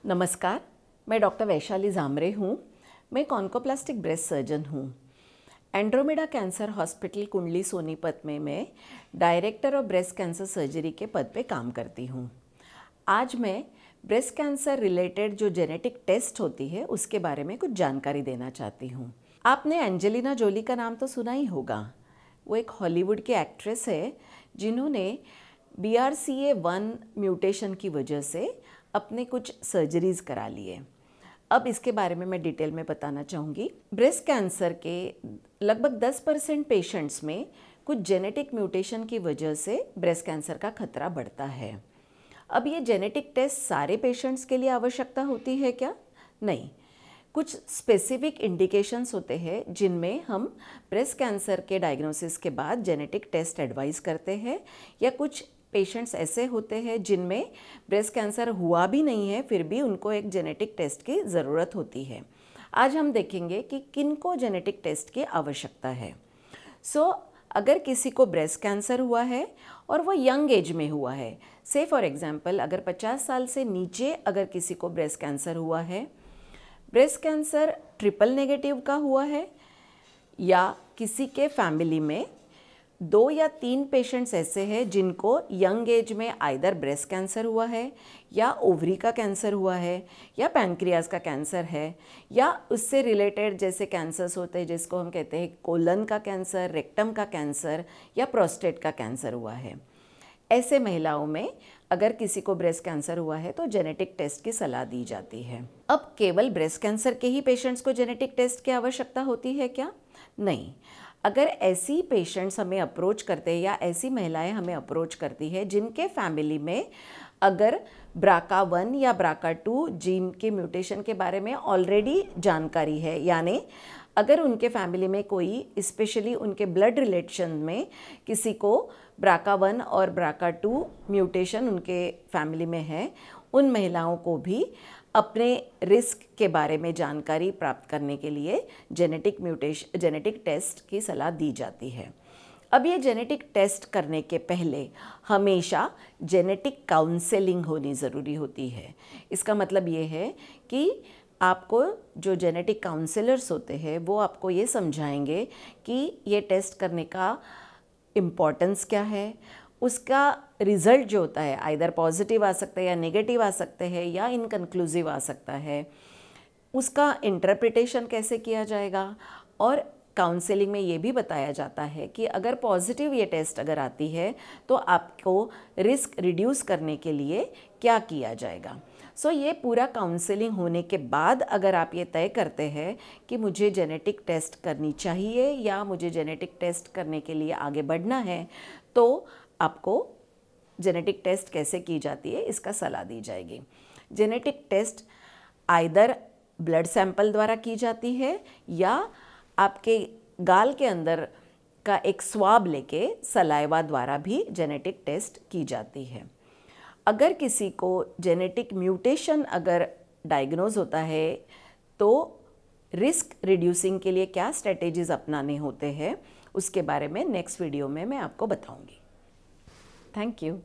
नमस्कार, मैं डॉक्टर वैशाली जामरे हूँ। मैं एक ऑन्कोप्लास्टिक ब्रेस्ट सर्जन हूँ। एंड्रोमेडा कैंसर हॉस्पिटल कुंडली सोनीपत में मैं director of breast cancer surgery के पद पे काम करती हूँ। आज मैं ब्रेस्ट कैंसर रिलेटेड जो जेनेटिक टेस्ट होती है उसके बारे में कुछ जानकारी देना चाहती हूँ। आपने एंजेलिना जोली का नाम तो सुना ही होगा। वो एक हॉलीवुड की एक्ट्रेस है जिन्होंने BRCA1 म्यूटेशन की वजह से अपने कुछ सर्जरीज करा लिए। अब इसके बारे में मैं डिटेल में बताना चाहूँगी। ब्रेस्ट कैंसर के लगभग 10% पेशेंट्स में कुछ जेनेटिक म्यूटेशन की वजह से ब्रेस्ट कैंसर का खतरा बढ़ता है। अब ये जेनेटिक टेस्ट सारे पेशेंट्स के लिए आवश्यकता होती है क्या? नहीं, कुछ स्पेसिफिक इंडिकेशंस होते हैं जिनमें हम ब्रेस्ट कैंसर के डायग्नोसिस के बाद जेनेटिक टेस्ट एडवाइस करते हैं, या कुछ पेशेंट्स ऐसे होते हैं जिनमें ब्रेस्ट कैंसर हुआ भी नहीं है फिर भी उनको एक जेनेटिक टेस्ट की ज़रूरत होती है। आज हम देखेंगे कि किनको जेनेटिक टेस्ट की आवश्यकता है। अगर किसी को ब्रेस्ट कैंसर हुआ है और वो यंग एज में हुआ है, से फॉर एग्जांपल अगर 50 साल से नीचे अगर किसी को ब्रेस्ट कैंसर हुआ है, ब्रेस्ट कैंसर ट्रिपल नेगेटिव का हुआ है, या किसी के फैमिली में 2 या 3 पेशेंट्स ऐसे हैं जिनको यंग एज में आइदर ब्रेस्ट कैंसर हुआ है, या ओवरी का कैंसर हुआ है, या पैनक्रियाज का कैंसर है, या उससे रिलेटेड जैसे कैंसर्स होते हैं जिसको हम कहते हैं कोलन का कैंसर, रेक्टम का कैंसर, या प्रोस्टेट का कैंसर हुआ है। ऐसे महिलाओं में अगर किसी को ब्रेस्ट कैंसर हुआ है तो जेनेटिक टेस्ट की सलाह दी जाती है। अब केवल ब्रेस्ट कैंसर के ही पेशेंट्स को जेनेटिक टेस्ट की आवश्यकता होती है क्या? नहीं। अगर ऐसी पेशेंट्स हमें अप्रोच करते हैं या ऐसी महिलाएं हमें अप्रोच करती है जिनके फैमिली में अगर BRCA1 या BRCA2 जीन के म्यूटेशन के बारे में ऑलरेडी जानकारी है, यानी अगर उनके फैमिली में कोई स्पेशली उनके ब्लड रिलेशन में किसी को BRCA1 और BRCA2 म्यूटेशन उनके फैमिली में है, उन महिलाओं को भी अपने रिस्क के बारे में जानकारी प्राप्त करने के लिए जेनेटिक टेस्ट की सलाह दी जाती है। अब ये जेनेटिक टेस्ट करने के पहले हमेशा जेनेटिक काउंसलिंग होनी ज़रूरी होती है। इसका मतलब ये है कि आपको जो जेनेटिक काउंसलर्स होते हैं वो आपको ये समझाएंगे कि ये टेस्ट करने का इम्पोर्टेंस क्या है, उसका रिज़ल्ट जो होता है आइदर पॉजिटिव आ सकता है या नेगेटिव आ सकते हैं या इनकन्क्लूसिव आ सकता है, उसका इंटरप्रिटेशन कैसे किया जाएगा। और काउंसलिंग में ये भी बताया जाता है कि अगर पॉजिटिव ये टेस्ट अगर आती है तो आपको रिस्क रिड्यूस करने के लिए क्या किया जाएगा। ये पूरा काउंसलिंग होने के बाद अगर आप ये तय करते हैं कि मुझे जेनेटिक टेस्ट करनी चाहिए या मुझे जेनेटिक टेस्ट करने के लिए आगे बढ़ना है, तो आपको जेनेटिक टेस्ट कैसे की जाती है इसका सलाह दी जाएगी। Genetic test either blood sample द्वारा की जाती है या आपके गाल के अंदर का एक स्वाब लेके सलाइवा द्वारा भी जेनेटिक टेस्ट की जाती है। अगर किसी को जेनेटिक म्यूटेशन अगर डायग्नोज होता है तो रिस्क रिड्यूसिंग के लिए क्या स्ट्रेटेजीज अपनाने होते हैं उसके बारे में नेक्स्ट वीडियो में मैं आपको बताऊंगी। Thank you.